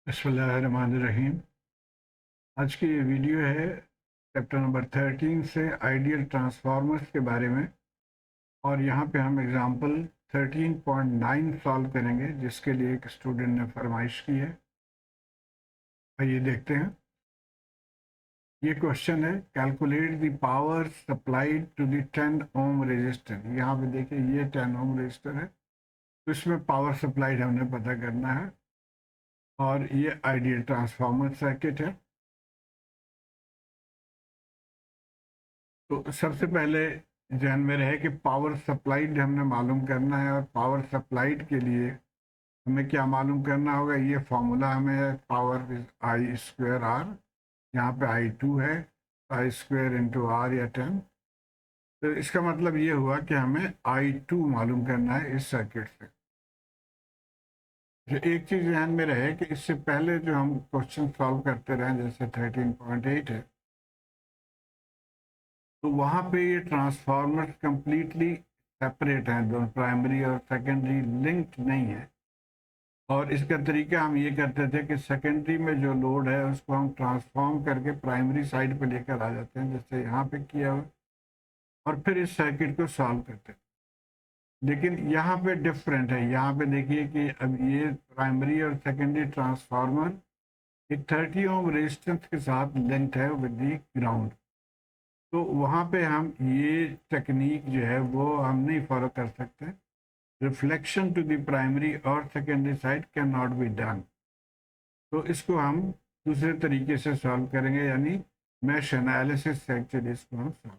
बिस्मिल्लाहिर्रहमानिर्रहीम। आज की ये वीडियो है चैप्टर नंबर 13 से आइडियल ट्रांसफार्मर्स के बारे में। और यहाँ पे हम एग्जांपल 13.9 सॉल्व करेंगे जिसके लिए एक स्टूडेंट ने फरमाइश की है। आइए देखते हैं। ये क्वेश्चन है, calculate the power supplied to the 10 ohm resistor. यहाँ पे देखिए ये 10 ओम रेजिस्टर है, तो इसमें पावर सप्लाइड हमने पता करना है। और ये आइडियल ट्रांसफार्मर सर्किट है। तो सबसे पहले ध्यान में रहे कि पावर सप्लाइड हमने मालूम करना है, और पावर सप्लाइड के लिए हमें क्या मालूम करना होगा। ये फॉर्मूला हमें है, power is I square R. यहाँ पे आई टू है, आई स्क्वायर इंटू आर या 10। तो इसका मतलब ये हुआ कि हमें आई टू मालूम करना है इस सर्किट से। जो एक चीज़ ध्यान में रहे कि इससे पहले जो हम क्वेश्चन सॉल्व करते रहे, जैसे 13.8 है, तो वहाँ पे ये ट्रांसफार्मर कंप्लीटली सेपरेट हैं, दोनों प्राइमरी और सेकेंडरी लिंक्ड नहीं है। और इसका तरीका हम ये करते थे कि सेकेंडरी में जो लोड है उसको हम ट्रांसफॉर्म करके प्राइमरी साइड पे लेकर आ जाते हैं, जैसे यहाँ पे किया हुआ, और फिर इस सर्किट को सॉल्व करते हैं। लेकिन यहाँ पे डिफरेंट है। यहाँ पे देखिए कि अब ये प्राइमरी और सेकेंडरी ट्रांसफार्मर एक 30 ओम रेजिस्टेंस के साथ लिंक्ड है विद द ग्राउंड। तो वहाँ पे हम ये टेक्निक जो है वो हम नहीं फॉलो कर सकते। रिफ्लेक्शन टू द प्राइमरी और secondary side can not be done. तो इसको हम दूसरे तरीके से सॉल्व करेंगे, यानी मैश एनालिसिस से एक्चुअली इसको हम सॉल्व।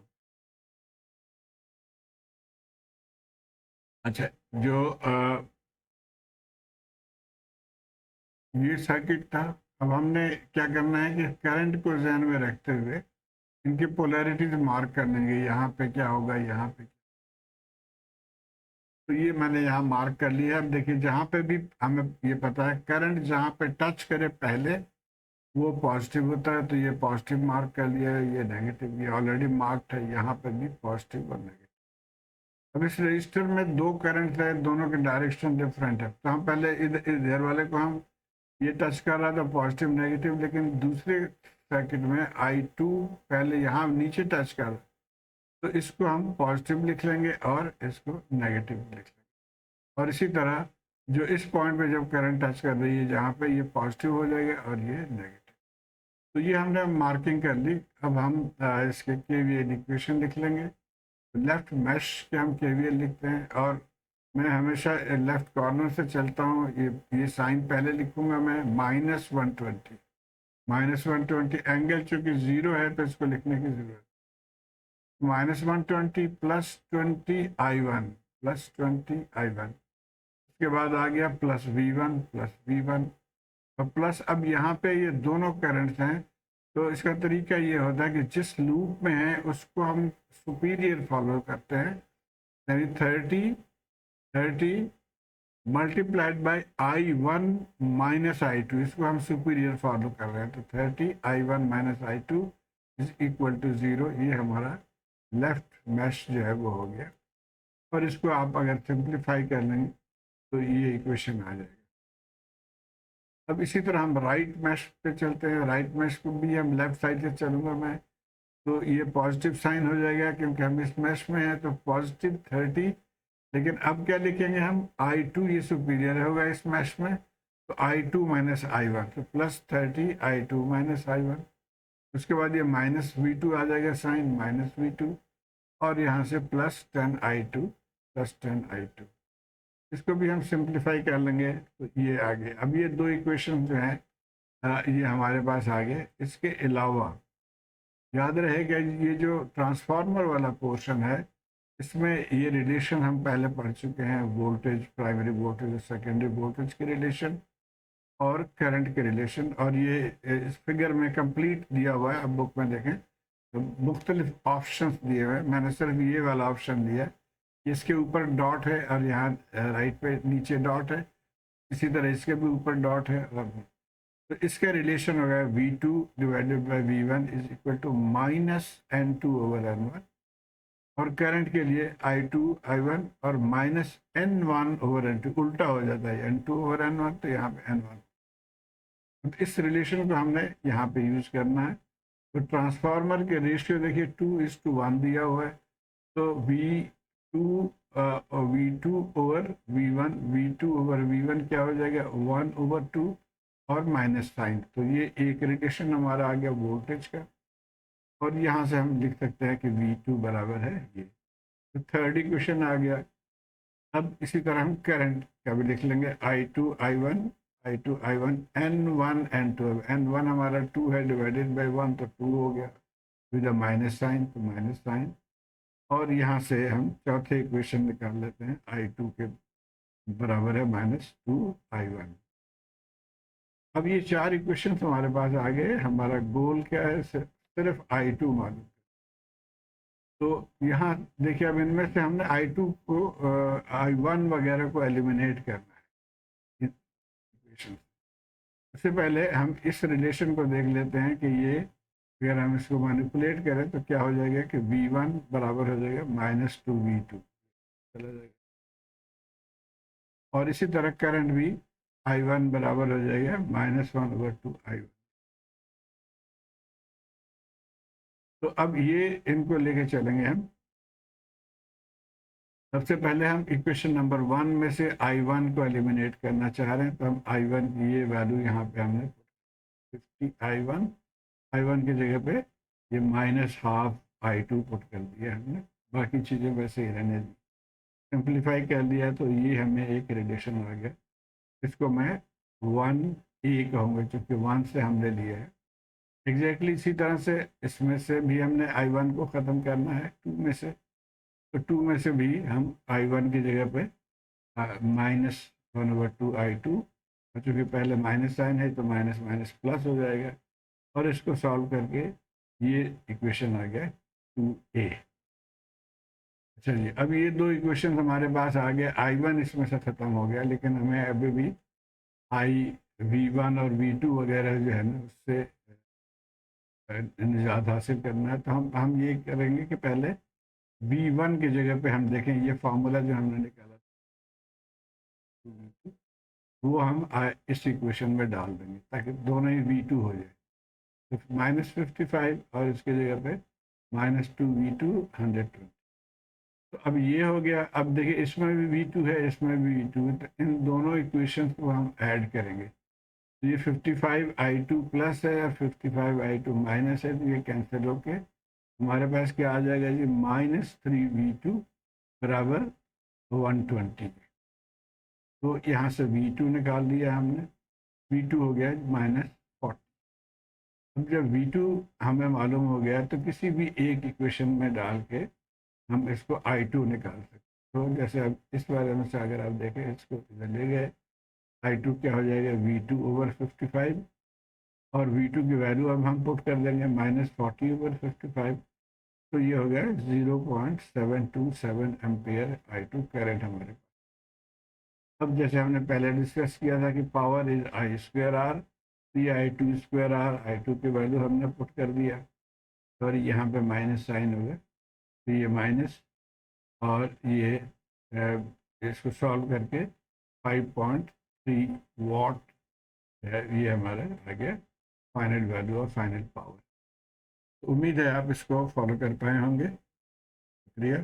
अच्छा, जो ये सर्किट था, अब हमने क्या करना है कि करंट को ध्यान में रखते हुए इनकी पोलैरिटीज मार्क कर लेंगे। यहाँ पे क्या होगा, यहाँ पे। तो ये मैंने यहाँ मार्क कर लिया है। अब देखिए जहाँ पे भी हमें ये पता है करंट जहाँ पे टच करे पहले वो पॉजिटिव होता है, तो ये पॉजिटिव मार्क कर लिया है। ये नेगेटिव, ये ऑलरेडी मार्क्ड है, यहाँ पे भी पॉजिटिव और नेगेटिव। अब इस रजिस्टर में दो करंट है, दोनों के डायरेक्शन डिफरेंट है। तो हम पहले इधर वाले को हम ये टच कर रहा था पॉजिटिव नेगेटिव, लेकिन दूसरे सर्किट में आई टू पहले यहाँ नीचे टच कर रहा, तो इसको हम पॉजिटिव लिख लेंगे और इसको नेगेटिव लिख लेंगे। और इसी तरह जो इस पॉइंट पे जब करंट टच कर रही है जहाँ पे, ये पॉजिटिव हो जाएगा और ये नेगेटिव। तो ये हमने मार्किंग कर ली। अब हम इसके केवीएल इक्वेशन लिख लेंगे। लेफ्ट मैश के हम केवीएल लिखते हैं, और मैं हमेशा लेफ्ट कॉर्नर से चलता हूँ। ये साइन पहले लिखूंगा मैं, -120। -120 एंगल चूंकि जीरो है तो इसको लिखने की जरूरत। -120 +20 I1 +20 I1। उसके बाद आ गया +V1 और प्लस। अब यहाँ पे ये दोनों करंट्स हैं, तो इसका तरीका ये होता है कि जिस लूप में है उसको हम सुपीरियर फॉलो करते हैं, यानी 30 multiplied by I1 minus I2, इसको हम सुपीरियर फॉलो कर रहे हैं। तो 30 I1 minus I2 is equal to 0। ये हमारा लेफ्ट मैश जो है वो हो गया। और इसको आप अगर सिंप्लीफाई कर लेंगे तो ये इक्वेशन आ जाएगा। अब इसी तरह हम राइट मैश पे चलते हैं। राइट मैश को भी हम लेफ्ट साइड से चलूंगा मैं, तो ये पॉजिटिव साइन हो जाएगा क्योंकि हम इस मैश में हैं, तो पॉजिटिव 30। लेकिन अब क्या लिखेंगे हम, I2 ये सुपीरियर होगा इस मैश में, तो I2 माइनस I1, तो +30 I2 माइनस I1। उसके बाद ये -V2 आ जाएगा साइन, -V2, और यहाँ से +10 I2 +10 I2। इसको भी हम सिंप्लीफाई कर लेंगे तो ये आ गए। अब ये दो इक्वेशन जो हैं ये हमारे पास आ गए। इसके अलावा याद रहेगा ये जो ट्रांसफार्मर वाला पोर्शन है, इसमें ये रिलेशन हम पहले पढ़ चुके हैं, वोल्टेज, प्राइमरी वोल्टेज और सेकेंडरी वोल्टेज के रिलेशन और करंट के रिलेशन। और ये इस फिगर में कंप्लीट दिया हुआ है। अब बुक में देखें तो मुख्तलिफ ऑप्शंस दिए हुए हैं, मैंने सिर्फ ये वाला ऑप्शन दिया। इसके ऊपर डॉट है और यहाँ राइट पे नीचे डॉट है, इसी तरह इसके भी ऊपर डॉट है। और तो इसका रिलेशन हो गया V2 divided by V1 is equal to -N2/N1। और करंट के लिए I2 I1 और -N1/N2, उल्टा हो जाता है, N2/N1 तो यहाँ पे N1। तो इस रिलेशन को हमने यहाँ पे यूज करना है। तो ट्रांसफार्मर के रेशियो देखिए 2:1 दिया हुआ है, तो V2 ओवर V1 क्या हो जाएगा 1/2 और माइनस साइन, तो ये एक रिलेशन हमारा आ गया वोल्टेज का। और यहाँ से हम लिख सकते हैं कि V2 बराबर है ये। तो थर्ड इक्वेशन आ गया। अब इसी तरह हम करंट का भी लिख लेंगे I2 I1 N1 N2। N1 हमारा 2 है डिवाइडेड बाई 1 तो 2 हो गया विद माइनस साइन, तो माइनस साइन। और यहाँ से हम चौथे इक्वेशन निकाल लेते हैं I2 के बराबर है -2I1। अब ये चार इक्वेशन हमारे पास आ गए। हमारा गोल क्या है, सिर्फ I2 मालूम। तो यहाँ देखिए अब इनमें से हमने I2 को I1 वगैरह को एलिमिनेट करना है इक्वेशन। उससे पहले हम इस रिलेशन को देख लेते हैं कि ये अगर हम इसको मैनिपुलेट करें तो क्या हो जाएगा कि V1 बराबर हो जाएगा -2V2 चला जाएगा। और इसी तरह करंट भी I1 बराबर हो जाएगा -1/2I1। तो अब ये इनको लेके चलेंगे हम। सबसे पहले हम इक्वेशन नंबर 1 में से I1 को एलिमिनेट करना चाह रहे हैं, तो हम I1 की ये वैल्यू यहाँ पे हमने 50I1 की जगह पे ये -12 I2 पुट कर दिया हमने। बाकी चीज़ें वैसे ही रहने दी, सिंप्लीफाई कर दिया, तो ये हमें एक रिलेशन आ गया। इसको मैं 1A कहूँगा क्योंकि 1 से हमने लिया है। एग्जैक्टली इसी तरह से इसमें से भी हमने I1 को ख़त्म करना है 2 में से, तो 2 में से भी हम I1 की जगह पे -1/2I2, चूँकि पहले माइनस साइन है तो माइनस माइनस प्लस हो जाएगा। और इसको सॉल्व करके ये इक्वेशन आ गया 2A। चलिए अब ये दो इक्वेशन हमारे पास आ गए। I1 इसमें से ख़त्म हो गया, लेकिन हमें अभी भी V1 और V2 वगैरह जो है ना उससे निजात हासिल करना है। तो हम ये करेंगे कि पहले V1 की जगह पे हम देखें ये फार्मूला जो हमने निकाला वो हम इस इक्वेशन में डाल देंगे ताकि दोनों ही V2 हो जाए। तो -55 और इसके जगह पे -2V2 120। तो अब ये हो गया। अब देखिए इसमें भी V2 है, इसमें भी V2 है, तो इन दोनों इक्वेशंस को हम ऐड करेंगे। तो ये 55I2 प्लस है और 55I2 माइनस है, तो ये कैंसिल होके हमारे पास क्या आ जाएगा जी -3V2 बराबर 120। तो यहाँ से V2 निकाल दिया हमने, V2 हो गया -40। अब जब V2 हमें मालूम हो गया तो किसी भी एक इक्वेशन में डाल के हम इसको I2 निकाल सकते। तो जैसे अब इस बारे में से अगर आप देखें इसको इधर ले गए, I2 क्या हो जाएगा V2/55 और V2 की वैल्यू अब हम पुट कर देंगे -40/55। तो ये हो गया 0.727 एम्पियर I2 करंट हमारे पास। अब जैसे हमने पहले डिस्कस किया था कि पावर इज I²R, ये I2²R, I2 की वैल्यू हमने पुट कर दिया। सॉरी यहाँ पे माइनस साइन हो गया, तो ये माइनस और ये इसको सॉल्व करके 5.3 वाट ये हमारा आ गया फाइनल वैल्यू और फाइनल पावर। उम्मीद है आप इसको फॉलो कर पाए होंगे। शुक्रिया।